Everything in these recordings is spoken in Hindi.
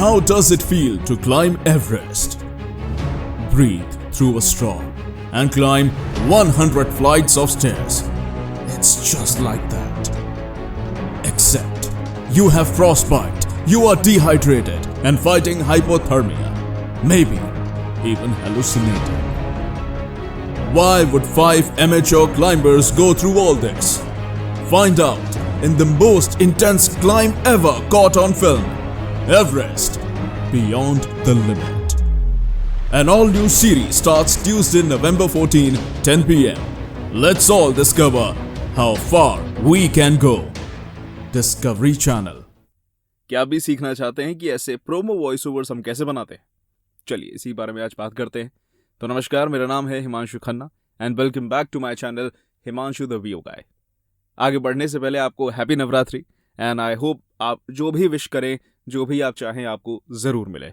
How does it feel to climb Everest? Breathe through a straw and climb 100 flights of stairs. It's just like that. Except you have frostbite, you are dehydrated and fighting hypothermia, maybe even hallucinating. Why would 5 amateur climbers go through all this? Find out in the most intense climb ever caught on film, Everest Beyond the Limit. An all-new series starts Tuesday, November 14, 10 p.m. Let's all discover how far we can go. Discovery Channel. क्या आप भी सीखना चाहते हैं कि ऐसे प्रोमो वॉइस ओवर्स हम कैसे बनाते हैं? चलिए इसी बारे में आज बात करते हैं। तो नमस्कार, मेरा नाम है Himanshu Khanna and welcome back to my channel Himanshu the VO guy. आगे बढ़ने से पहले आपको happy Navratri and I hope आप जो भी विश करें, जो भी आप चाहें, आपको ज़रूर मिले।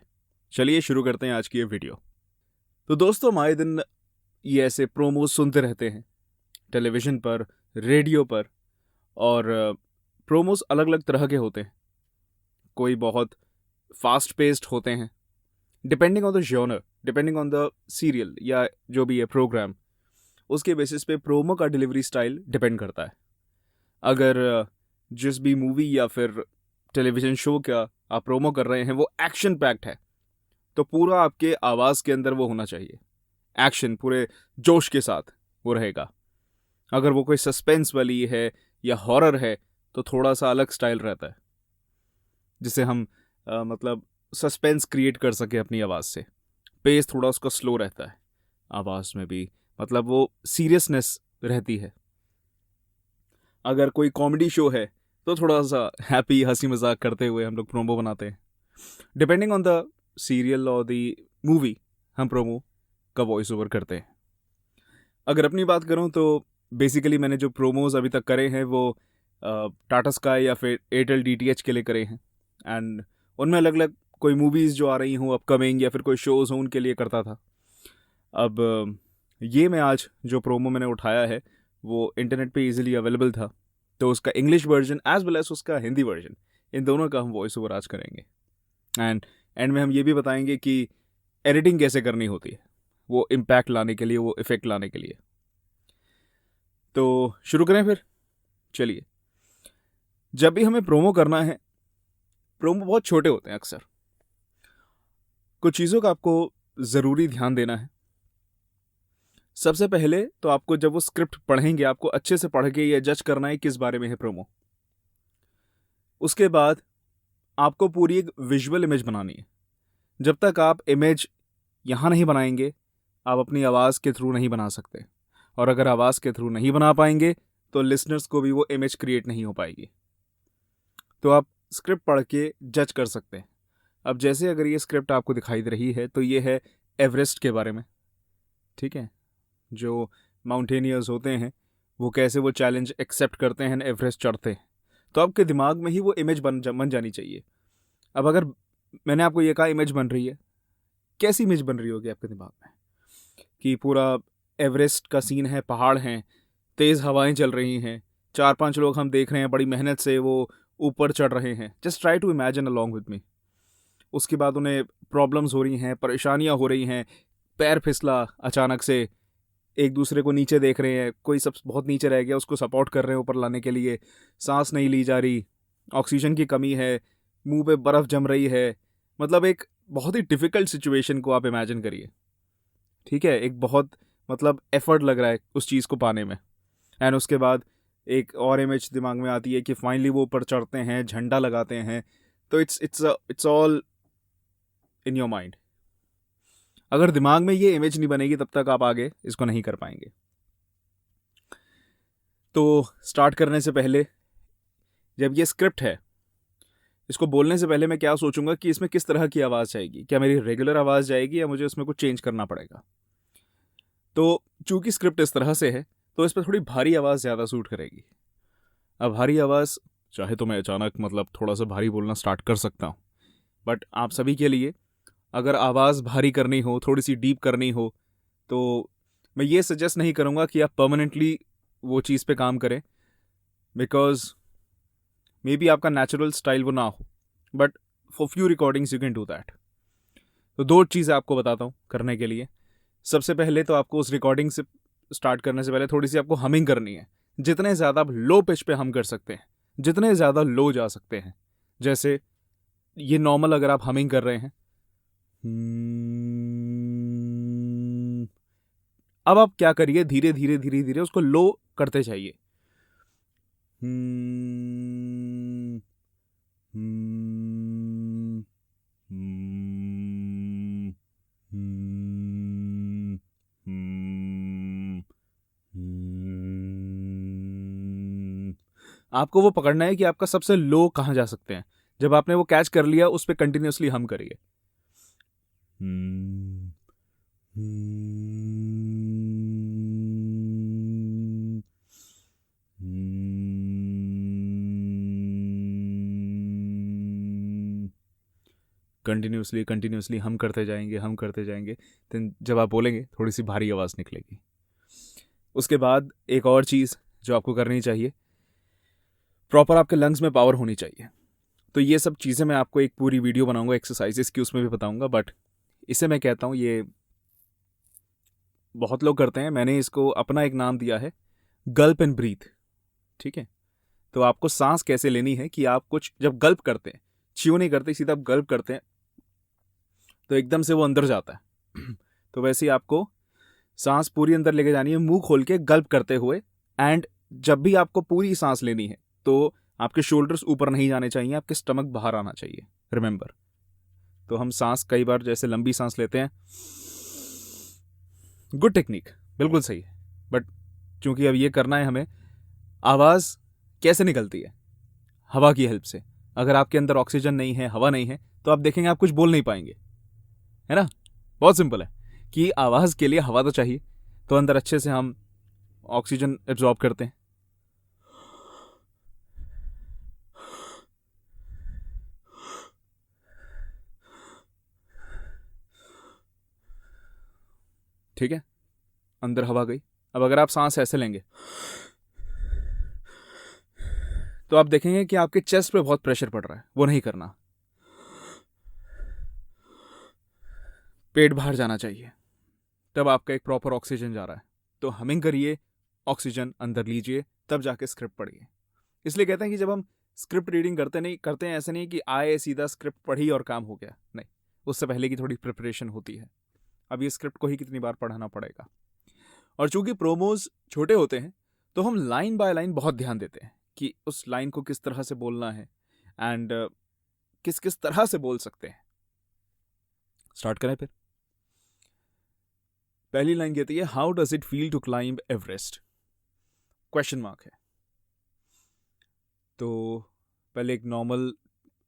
चलिए शुरू करते हैं आज की ये वीडियो। तो दोस्तों, हम आए दिन ये ऐसे प्रोमो सुनते रहते हैं टेलीविज़न पर, रेडियो पर, और प्रोमोस अलग अलग तरह के होते हैं। कोई बहुत फास्ट पेस्ड होते हैं, depending on the genre, depending on the serial या जो भी है प्रोग्राम, उसके बेसिस पे प्रोमो का डिलीवरी स्टाइल डिपेंड करता है। अगर जिस भी मूवी या फिर टेलीविज़न शो का आप प्रोमो कर रहे हैं वो एक्शन पैक्ड है, तो पूरा आपके आवाज़ के अंदर वो होना चाहिए, एक्शन पूरे जोश के साथ वो रहेगा। अगर वो कोई सस्पेंस वाली है या हॉरर है तो थोड़ा सा अलग स्टाइल रहता है, जिसे हम मतलब सस्पेंस क्रिएट कर सके अपनी आवाज़ से। पेस थोड़ा उसका स्लो रहता है, आवाज़ में भी मतलब वो सीरियसनेस रहती है। अगर कोई कॉमेडी शो है तो थोड़ा सा हैप्पी, हंसी मजाक करते हुए हम लोग प्रोमो बनाते हैं। डिपेंडिंग ऑन द सीरियल और द मूवी हम प्रोमो का वॉइस ओवर करते हैं। अगर अपनी बात करूं तो बेसिकली मैंने जो प्रोमोज अभी तक करे हैं वो टाटा स्काई या फिर एयरटेल डीटीएच के लिए करे हैं, एंड उनमें अलग अलग कोई मूवीज़ जो आ रही हों अपकमिंग या फिर कोई शोज़ हों उनके लिए करता था। अब ये मैं आज जो प्रोमो मैंने उठाया है वो इंटरनेट पे इजीली अवेलेबल था, तो उसका English version as well as उसका हिंदी वर्जन, इन दोनों का हम वॉइस ओवर आज करेंगे। एंड में हम ये भी बताएंगे कि एडिटिंग कैसे करनी होती है, वो इम्पैक्ट लाने के लिए, वो इफ़ेक्ट लाने के लिए। तो शुरू करें फिर। चलिए, जब भी हमें प्रोमो करना है, प्रोमो बहुत छोटे होते हैं अक्सर। कुछ चीज़ों का आपको ज़रूरी ध्यान देना है। सबसे पहले तो आपको जब वो स्क्रिप्ट पढ़ेंगे, आपको अच्छे से पढ़ के ये जज करना है किस बारे में है प्रोमो। उसके बाद आपको पूरी एक विजुअल इमेज बनानी है। जब तक आप इमेज यहाँ नहीं बनाएंगे, आप अपनी आवाज़ के थ्रू नहीं बना सकते, और अगर आवाज़ के थ्रू नहीं बना पाएंगे तो लिसनर्स को भी वो इमेज क्रिएट नहीं हो पाएगी। तो आप स्क्रिप्ट पढ़ के जज कर सकते हैं। अब जैसे अगर ये स्क्रिप्ट आपको दिखाई दे रही है तो ये है एवरेस्ट के बारे में, ठीक है। जो माउंटेनियर्स होते हैं वो कैसे वो चैलेंज एक्सेप्ट करते हैं, एवरेस्ट चढ़ते हैं, तो आपके दिमाग में ही वो इमेज बन जानी चाहिए। अब अगर मैंने आपको ये कहा इमेज बन रही है, कैसी इमेज बन रही होगी आपके दिमाग में कि पूरा एवरेस्ट का सीन है, पहाड़ हैं, तेज़ हवाएं चल रही हैं, 4-5 लोग हम देख रहे हैं बड़ी मेहनत से वो ऊपर चढ़ रहे हैं। Just try to imagine along with me. उसके बाद उन्हें प्रॉब्लम्स हो रही हैं, परेशानियां हो रही हैं, पैर फिसला अचानक से, एक दूसरे को नीचे देख रहे हैं, कोई सब बहुत नीचे रह गया, उसको सपोर्ट कर रहे हैं ऊपर लाने के लिए, सांस नहीं ली जा रही, ऑक्सीजन की कमी है, मुंह पे बर्फ़ जम रही है। मतलब एक बहुत ही डिफ़िकल्ट सिचुएशन को आप इमेजिन करिए, ठीक है। एक बहुत मतलब एफर्ट लग रहा है उस चीज़ को पाने में। एंड उसके बाद एक और इमेज दिमाग में आती है कि फाइनली वो ऊपर चढ़ते हैं, झंडा लगाते हैं। तो it's all in your mind. अगर दिमाग में ये इमेज नहीं बनेगी तब तक आप आगे इसको नहीं कर पाएंगे। तो स्टार्ट करने से पहले, जब ये स्क्रिप्ट है, इसको बोलने से पहले मैं क्या सोचूंगा कि इसमें किस तरह की आवाज़ जाएगी, क्या मेरी रेगुलर आवाज़ जाएगी या मुझे उसमें कुछ चेंज करना पड़ेगा। तो चूंकि स्क्रिप्ट इस तरह से है तो इस पर थोड़ी भारी आवाज़ ज़्यादा सूट करेगी। अब भारी आवाज़ चाहे तो मैं अचानक मतलब थोड़ा सा भारी बोलना स्टार्ट कर सकता हूँ, बट आप सभी के लिए अगर आवाज़ भारी करनी हो, थोड़ी सी डीप करनी हो, तो मैं ये सजेस्ट नहीं करूँगा कि आप परमानेंटली वो चीज़ पे काम करें, बिकॉज मे बी आपका नेचुरल स्टाइल वो ना हो, but for few recordings you can do that. तो 2 चीज़ें आपको बताता हूँ करने के लिए। सबसे पहले तो आपको उस रिकॉर्डिंग से स्टार्ट करने से पहले थोड़ी सी आपको हमिंग करनी है। जितने ज़्यादा आप लो पिच पे हम कर सकते हैं, जितने ज़्यादा लो जा सकते हैं, जैसे ये नॉर्मल अगर आप हमिंग कर रहे हैं, अब आप क्या करिए, धीरे धीरे धीरे धीरे उसको लो करते जाइए। आपको वो पकड़ना है कि आपका सबसे लो कहाँ जा सकते हैं। जब आपने वो कैच कर लिया, उस पर कंटिन्यूसली हम करिए। कंटिन्यूसली हम करते जाएंगे। तो जब आप बोलेंगे थोड़ी सी भारी आवाज़ निकलेगी। उसके बाद एक और चीज़ जो आपको करनी चाहिए, प्रॉपर आपके लंग्स में पावर होनी चाहिए। तो ये सब चीज़ें मैं आपको एक पूरी वीडियो बनाऊंगा एक्सरसाइजेस की, उसमें भी बताऊंगा, बट इसे मैं कहता हूँ, ये बहुत लोग करते हैं, मैंने इसको अपना एक नाम दिया है, गल्प एंड ब्रीथ। ठीक है, तो आपको सांस कैसे लेनी है कि आप कुछ जब गल्प करते हैं, च्यू नहीं करते, सीधा आप गल्प करते हैं तो एकदम से वो अंदर जाता है। तो वैसे ही आपको सांस पूरी अंदर लेके जानी है, मुंह खोल के गल्प करते हुए। एंड जब भी आपको पूरी सांस लेनी है तो आपके शोल्डर्स ऊपर नहीं जाने चाहिए, आपके स्टमक बाहर आना चाहिए, रिमेंबर। तो हम सांस कई बार जैसे लंबी सांस लेते हैं, गुड टेक्निक, बिल्कुल सही है, बट चूंकि अब ये करना है हमें, आवाज़ कैसे निकलती है? हवा की हेल्प से। अगर आपके अंदर ऑक्सीजन नहीं है, हवा नहीं है, तो आप देखेंगे आप कुछ बोल नहीं पाएंगे, है ना। बहुत सिंपल है कि आवाज़ के लिए हवा तो चाहिए, तो अंदर अच्छे से हम ऑक्सीजन एब्जॉर्ब करते हैं। ठीक है, अंदर हवा गई। अब अगर आप सांस ऐसे लेंगे तो आप देखेंगे कि आपके चेस्ट पे बहुत प्रेशर पड़ रहा है, वो नहीं करना। पेट बाहर जाना चाहिए, तब आपका एक प्रॉपर ऑक्सीजन जा रहा है। तो हमिंग करिए, ऑक्सीजन अंदर लीजिए, तब जाके स्क्रिप्ट पढ़िए। इसलिए कहते हैं कि जब हम स्क्रिप्ट रीडिंग करते हैं, ऐसे नहीं कि आए सीधा स्क्रिप्ट पढ़ी और काम हो गया, नहीं, उससे पहले की थोड़ी प्रिपरेशन होती है। अब ये स्क्रिप्ट को ही कितनी बार पढ़ाना पड़ेगा। और चूंकि प्रोमोज छोटे होते हैं, तो हम लाइन बाय लाइन बहुत ध्यान देते हैं कि उस लाइन को किस तरह से बोलना है एंड किस किस तरह से बोल सकते हैं। स्टार्ट करें फिर। पहली लाइन कहती है, how does it feel to climb Everest? Question mark है। तो पहले एक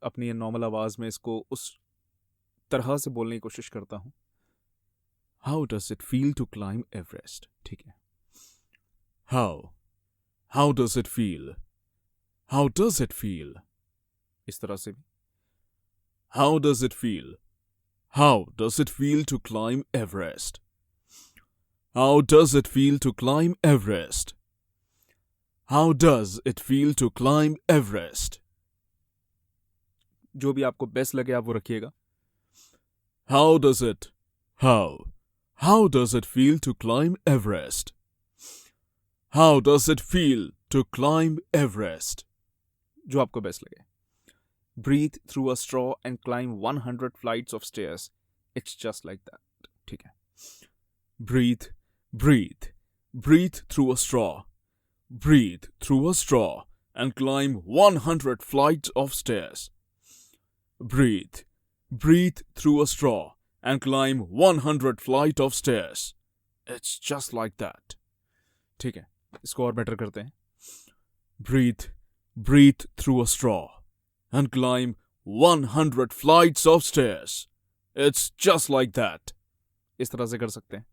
अपनी नॉर्मल आवाज में इसको उस तरह से बोलने की कोशिश करता हूं। How does it feel to climb Everest? ठीक है, how does it feel, how does it feel, इस तरह से भी। How does it feel, how does it feel to climb Everest, how does it feel to climb Everest, how does it feel to climb Everest. जो भी आपको बेस्ट लगे आप वो रखिएगा। How does it, how does it feel to climb Everest, how does it feel to climb Everest, जो आपको बेस्ट लगे। Breathe through a straw and climb 100 flights of stairs. It's just like that. ठीक है। Breathe through a straw. Breathe through a straw and climb 100 flights of stairs. Breathe through a straw and climb 100 flights of stairs. It's just like that. ठीक है, इसको और बेटर करते हैं। Breathe through a straw and climb 100 flights of stairs. It's just like that. इस तरह से कर सकते हैं।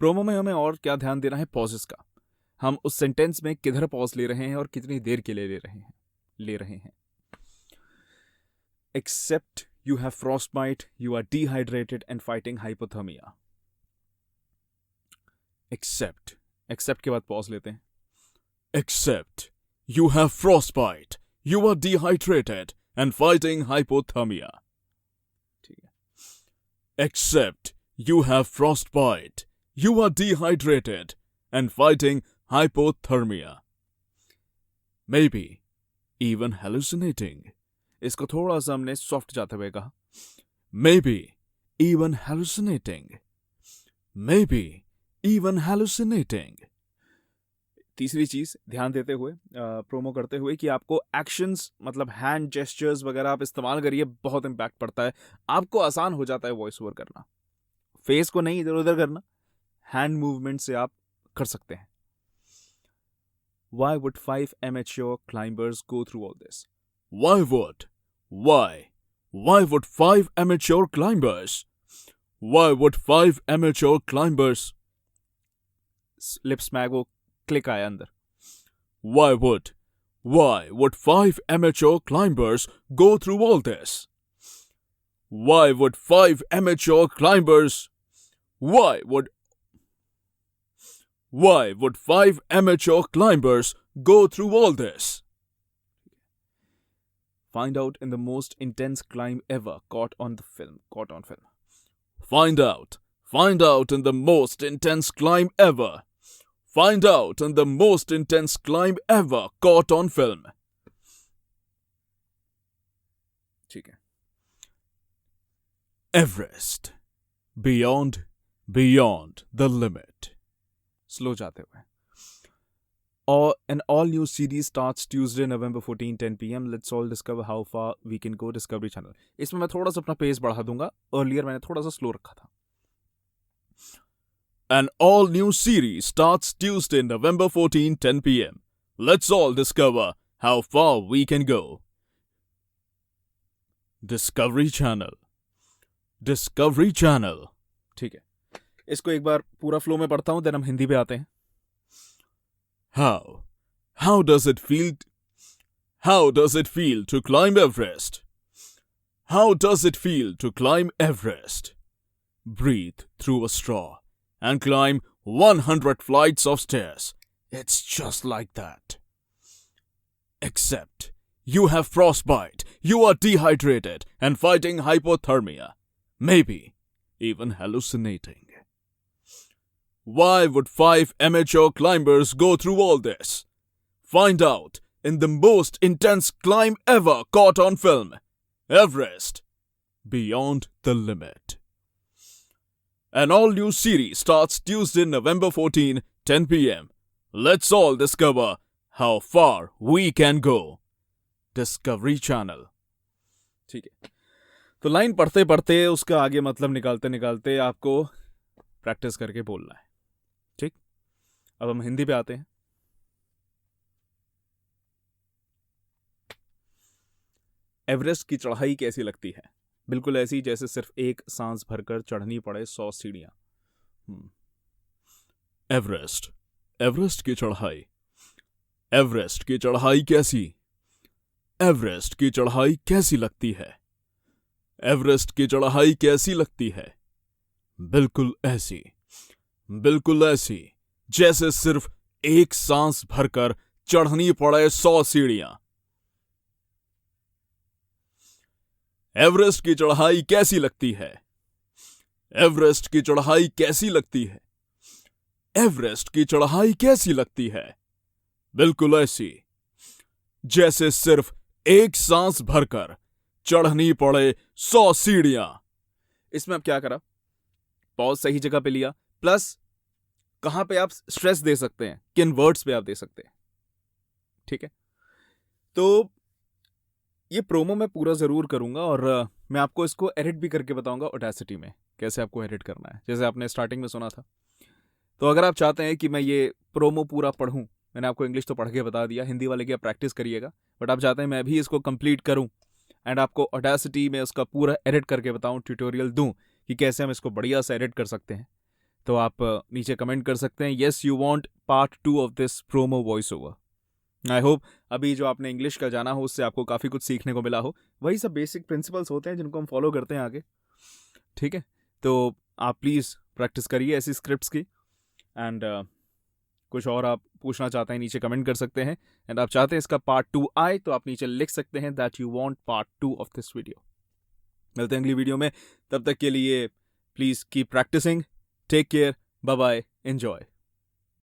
प्रोमो में हमें और क्या ध्यान देना है? पॉजेस का। हम उस सेंटेंस में किधर पॉज ले रहे हैं और कितनी देर के लिए ले रहे हैं। Except you have frostbite, you are dehydrated and fighting hypothermia. Except के बाद पॉज लेते हैं। Except you have frostbite, you are dehydrated and fighting hypothermia. ठीक है. Except you have frostbite, you are dehydrated and fighting hypothermia. Maybe even hallucinating. इसको थोड़ा सा हमने सॉफ्ट जाते हुए कहा. Maybe even hallucinating. Maybe even hallucinating. तीसरी चीज ध्यान देते हुए प्रोमो करते हुए कि आपको एक्शंस मतलब हैंड जेस्चर्स वगैरह आप इस्तेमाल करिए, बहुत इंपैक्ट पड़ता है. आपको आसान हो जाता है वॉइस ओवर करना. फेस को नहीं इधर उधर करना, हैंड मूवमेंट से आप कर सकते हैं. Why would 5 amateur climbers go through all this? Why would 5 amateur climbers? Why would 5 amateur climbers? Lips में वो क्लिक आया अंदर. Why would 5 amateur climbers go through all this? Why would 5 amateur climbers? Why would 5 amateur climbers go through all this? Find out in the most intense climb ever caught on film. Find out in the most intense climb ever. Find out in the most intense climb ever caught on film. ठीक है. Everest. Beyond the limit. Slow जाते हुए. An all-new series starts Tuesday, November 14, 10 p.m. Let's all discover how far we can go. Discovery Channel. इसमें मैं थोड़ा सा अपना पेस बढ़ा दूंगा. अर्लियर मैंने थोड़ा सा स्लो रखा था. An all-new series starts Tuesday, November 14, 10 p.m. Let's all discover how far we can go. Discovery Channel. ठीक है. इसको एक बार पूरा फ्लो में पढ़ता हूं, देन हम हिंदी पे आते हैं. How does it feel? How does it feel to climb Everest? How does it feel to climb Everest? Breathe through a straw and climb 100 flights of stairs. It's just like that. Except you have frostbite, you are dehydrated and fighting hypothermia. Maybe even hallucinating. Why would 5 amateur climbers go through all this? Find out in the most intense climb ever caught on film. Everest. Beyond the limit. An all-new series starts Tuesday, November 14, 10 p.m. Let's all discover how far we can go. Discovery Channel. ठीक है. तो लाइन पढ़ते पढ़ते उसका आगे मतलब निकालते निकालते आपको प्रैक्टिस करके बोलना है. ठीक. अब हम हिंदी पे आते हैं. एवरेस्ट की चढ़ाई कैसी लगती है? बिल्कुल ऐसी जैसे सिर्फ एक सांस भरकर चढ़नी पड़े 100 सीढ़ियां. एवरेस्ट की चढ़ाई. एवरेस्ट की चढ़ाई कैसी? एवरेस्ट की चढ़ाई कैसी लगती है? एवरेस्ट की चढ़ाई कैसी लगती है? बिल्कुल ऐसी जैसे सिर्फ एक सांस भरकर चढ़नी पड़े 100 सीढ़ियां. एवरेस्ट की चढ़ाई कैसी लगती है? एवरेस्ट की चढ़ाई कैसी लगती है? एवरेस्ट की चढ़ाई कैसी लगती है? बिल्कुल ऐसी जैसे सिर्फ एक सांस भरकर चढ़नी पड़े 100 सीढ़ियां. इसमें अब क्या करा? पॉज सही जगह पे लिया, प्लस कहां पे आप स्ट्रेस दे सकते हैं, किन वर्ड्स पे आप दे सकते हैं. ठीक है. तो ये प्रोमो मैं पूरा जरूर करूंगा और मैं आपको इसको एडिट भी करके बताऊंगा ऑडेसिटी में कैसे आपको एडिट करना है, जैसे आपने स्टार्टिंग में सुना था. तो अगर आप चाहते हैं कि मैं ये प्रोमो पूरा पढ़ूं, मैंने आपको इंग्लिश तो पढ़ के बता दिया, हिंदी वाले की आप प्रैक्टिस करिएगा, बट आप चाहते हैं मैं भी इसको कंप्लीट करूं एंड आपको ऑडेसिटी में उसका पूरा एडिट करके बताऊं, ट्यूटोरियल दूं कि कैसे हम इसको बढ़िया से एडिट कर सकते हैं, तो आप नीचे कमेंट कर सकते हैं yes you want part 2 of this promo voice over. I hope अभी जो आपने इंग्लिश का जाना हो उससे आपको काफ़ी कुछ सीखने को मिला हो. वही सब बेसिक प्रिंसिपल्स होते हैं जिनको हम फॉलो करते हैं आगे. ठीक है. तो आप प्लीज़ प्रैक्टिस करिए ऐसी स्क्रिप्ट्स की एंड कुछ और आप पूछना चाहते हैं नीचे कमेंट कर सकते हैं, एंड आप चाहते हैं इसका पार्ट 2 आए तो आप नीचे लिख सकते हैं that you want part 2 of this video. मिलते हैं अगली वीडियो में, तब तक के लिए please keep practising, take care, bye bye, enjoy.